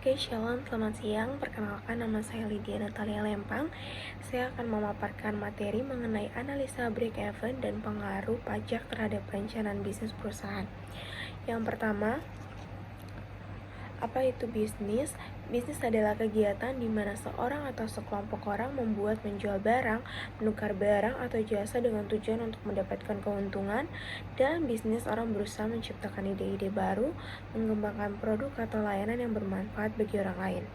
Oke, shalom, selamat siang. Perkenalkan, nama saya Lydia Natalia Lempang. Saya akan memaparkan materi mengenai analisa break-even dan pengaruh pajak terhadap perencanaan bisnis perusahaan. Yang pertama, apa itu bisnis? Bisnis adalah kegiatan di mana seorang atau sekelompok orang membuat, menjual barang, menukar barang atau jasa dengan tujuan untuk mendapatkan keuntungan. Dalam bisnis, orang berusaha menciptakan ide-ide baru, mengembangkan produk atau layanan yang bermanfaat bagi orang lain.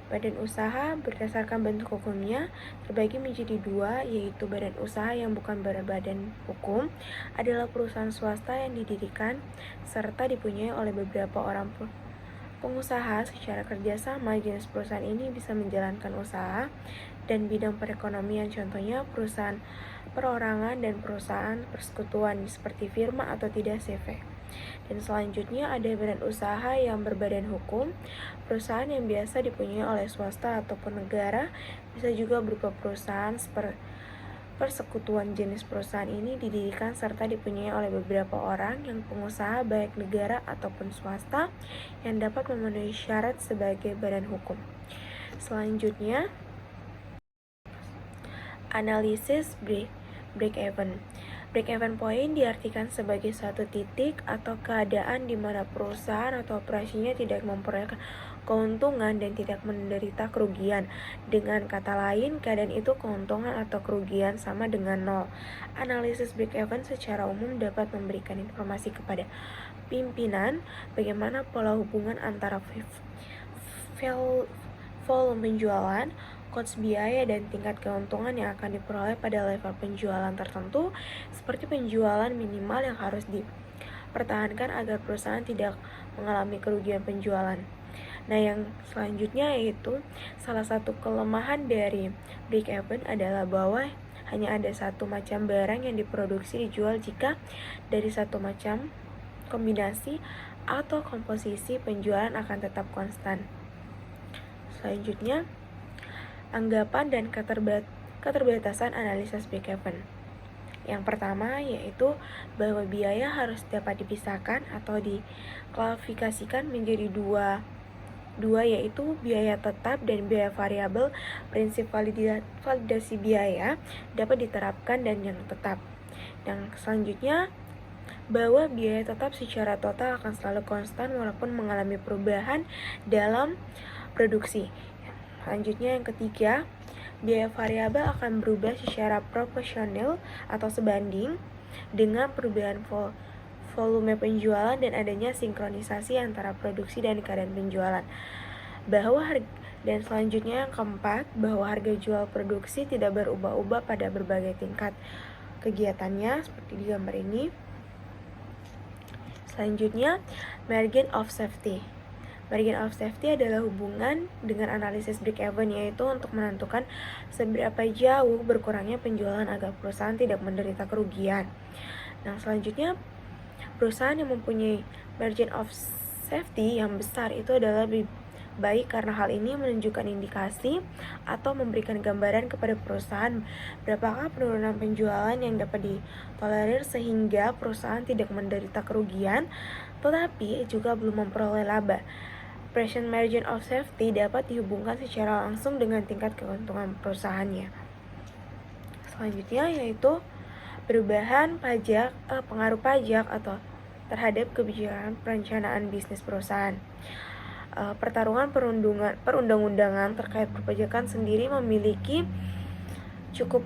Badan usaha berdasarkan bentuk hukumnya terbagi menjadi dua, yaitu badan usaha yang bukan berbadan hukum adalah perusahaan swasta yang didirikan serta dipunyai oleh beberapa orang pengusaha. Secara kerjasama, jenis perusahaan ini bisa menjalankan usaha dan bidang perekonomian, contohnya perusahaan perorangan dan perusahaan persekutuan seperti firma atau tidak CV. Dan selanjutnya ada badan usaha yang berbadan hukum, perusahaan yang biasa dipunyai oleh swasta ataupun negara, bisa juga berupa perusahaan persekutuan. Jenis perusahaan ini didirikan serta dipunyai oleh beberapa orang yang pengusaha baik negara ataupun swasta yang dapat memenuhi syarat sebagai badan hukum. Selanjutnya, analisis break-even. Break-even point diartikan sebagai suatu titik atau keadaan di mana perusahaan atau operasinya tidak memperoleh keuntungan dan tidak menderita kerugian. Dengan kata lain, keadaan itu keuntungan atau kerugian sama dengan nol. Analisis break-even secara umum dapat memberikan informasi kepada pimpinan bagaimana pola hubungan antara volume penjualan, cost biaya, dan tingkat keuntungan yang akan diperoleh pada level penjualan tertentu, seperti penjualan minimal yang harus dipertahankan agar perusahaan tidak mengalami kerugian penjualan. Nah, yang selanjutnya yaitu salah satu kelemahan dari break-even adalah bahwa hanya ada satu macam barang yang diproduksi dijual jika dari satu macam kombinasi atau komposisi penjualan akan tetap konstan. Selanjutnya, anggapan dan keterbatasan analisis break-even. Yang pertama yaitu bahwa biaya harus dapat dipisahkan atau diklasifikasikan menjadi dua, yaitu biaya tetap dan biaya variabel. Prinsip validasi biaya dapat diterapkan dan yang tetap. Yang selanjutnya, bahwa biaya tetap secara total akan selalu konstan walaupun mengalami perubahan dalam produksi. Selanjutnya, yang ketiga, biaya variabel akan berubah secara proporsional atau sebanding dengan perubahan volume penjualan dan adanya sinkronisasi antara produksi dan keadaan penjualan. Dan selanjutnya yang keempat, bahwa harga jual produksi tidak berubah-ubah pada berbagai tingkat kegiatannya seperti di gambar ini. Selanjutnya, margin of safety. Margin of safety adalah hubungan dengan analisis break-even, yaitu untuk menentukan seberapa jauh berkurangnya penjualan agar perusahaan tidak menderita kerugian. Nah, selanjutnya, perusahaan yang mempunyai margin of safety yang besar itu adalah lebih baik karena hal ini menunjukkan indikasi atau memberikan gambaran kepada perusahaan berapakah penurunan penjualan yang dapat ditolerir sehingga perusahaan tidak menderita kerugian tetapi juga belum memperoleh laba. Present margin of safety dapat dihubungkan secara langsung dengan tingkat keuntungan perusahaannya. Selanjutnya yaitu pengaruh pajak atau terhadap kebijakan perencanaan bisnis perusahaan. Pertarungan perundang-undangan terkait perpajakan sendiri memiliki cukup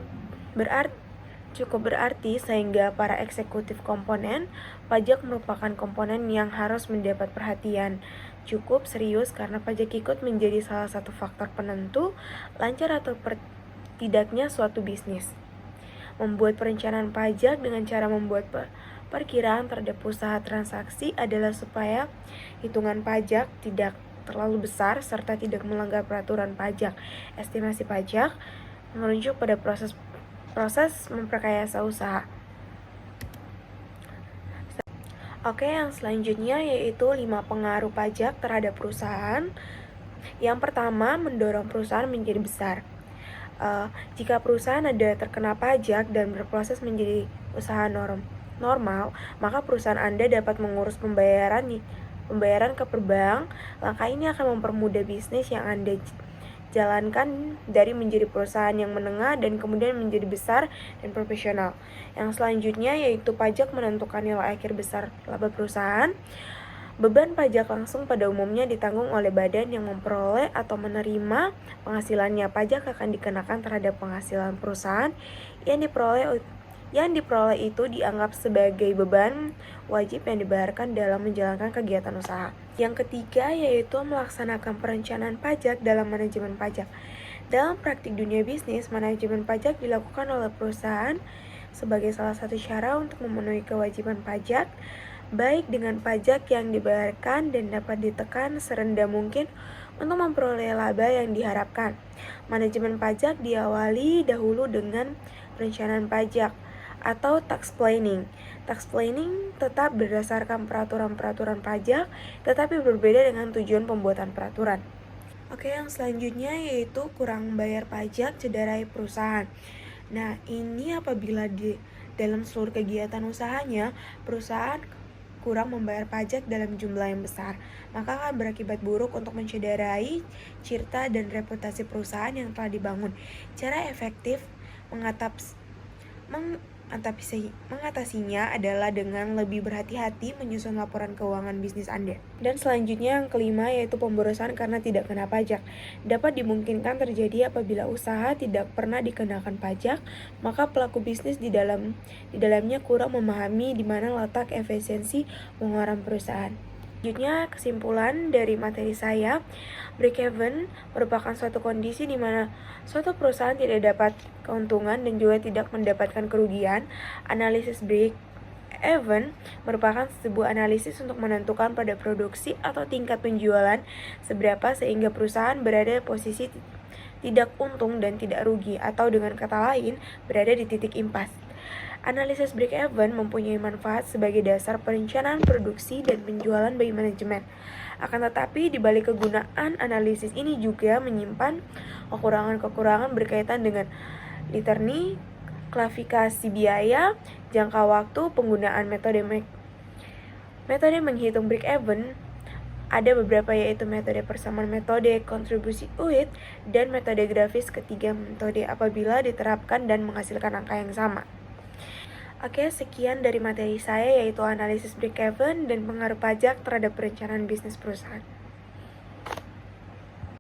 berarti sehingga para eksekutif komponen pajak merupakan komponen yang harus mendapat perhatian cukup serius karena pajak ikut menjadi salah satu faktor penentu lancar atau tidaknya suatu bisnis. Membuat perencanaan pajak dengan cara membuat perkiraan terhadap usaha transaksi adalah supaya hitungan pajak tidak terlalu besar serta tidak melanggar peraturan pajak. Estimasi pajak merujuk pada proses memperkayasa usaha. Oke, yang selanjutnya yaitu 5 pengaruh pajak terhadap perusahaan. Yang pertama, mendorong perusahaan menjadi besar. Jika perusahaan ada terkena pajak dan berproses menjadi usaha normal, maka perusahaan Anda dapat mengurus pembayaran pembayaran ke perbank. Langkah ini akan mempermudah bisnis yang Anda jalankan dari menjadi perusahaan yang menengah dan kemudian menjadi besar dan profesional. Yang selanjutnya yaitu pajak menentukan nilai akhir besar laba perusahaan. Beban pajak langsung pada umumnya ditanggung oleh badan yang memperoleh atau menerima penghasilannya. Pajak akan dikenakan terhadap penghasilan perusahaan yang diperoleh itu dianggap sebagai beban wajib yang dibayarkan dalam menjalankan kegiatan usaha. Yang ketiga yaitu melaksanakan perencanaan pajak dalam manajemen pajak. Dalam praktik dunia bisnis, manajemen pajak dilakukan oleh perusahaan sebagai salah satu cara untuk memenuhi kewajiban pajak, baik dengan pajak yang dibayarkan dan dapat ditekan serendah mungkin untuk memperoleh laba yang diharapkan. Manajemen pajak diawali dahulu dengan perencanaan pajak atau tax planning. Tax planning tetap berdasarkan peraturan-peraturan pajak, tetapi berbeda dengan tujuan pembuatan peraturan. Oke, yang selanjutnya yaitu kurang bayar pajak cederai perusahaan. Nah, ini apabila dalam seluruh kegiatan usahanya, perusahaan kurang membayar pajak dalam jumlah yang besar, maka akan berakibat buruk untuk mencederai citra dan reputasi perusahaan yang telah dibangun. Cara efektif mengatasinya adalah dengan lebih berhati-hati menyusun laporan keuangan bisnis Anda. Dan selanjutnya yang kelima yaitu pemborosan karena tidak kena pajak. Dapat dimungkinkan terjadi apabila usaha tidak pernah dikenakan pajak, maka pelaku bisnis di dalamnya kurang memahami di mana letak efisiensi pengeluaran perusahaan. Selanjutnya, kesimpulan dari materi saya, break-even merupakan suatu kondisi di mana suatu perusahaan tidak dapat keuntungan dan juga tidak mendapatkan kerugian. Analisis break-even merupakan sebuah analisis untuk menentukan pada produksi atau tingkat penjualan seberapa sehingga perusahaan berada di posisi tidak untung dan tidak rugi, atau dengan kata lain, berada di titik impas. Analisis break-even mempunyai manfaat sebagai dasar perencanaan produksi dan penjualan bagi manajemen. Akan tetapi, di balik kegunaan analisis ini juga menyimpan kekurangan-kekurangan berkaitan dengan literacy, klasifikasi biaya, jangka waktu, penggunaan metode menghitung break-even. Ada beberapa yaitu metode persamaan metode, kontribusi UIT, dan metode grafis. Ketiga metode apabila diterapkan dan menghasilkan angka yang sama. Oke, sekian dari materi saya yaitu analisis break-even dan pengaruh pajak terhadap perencanaan bisnis perusahaan.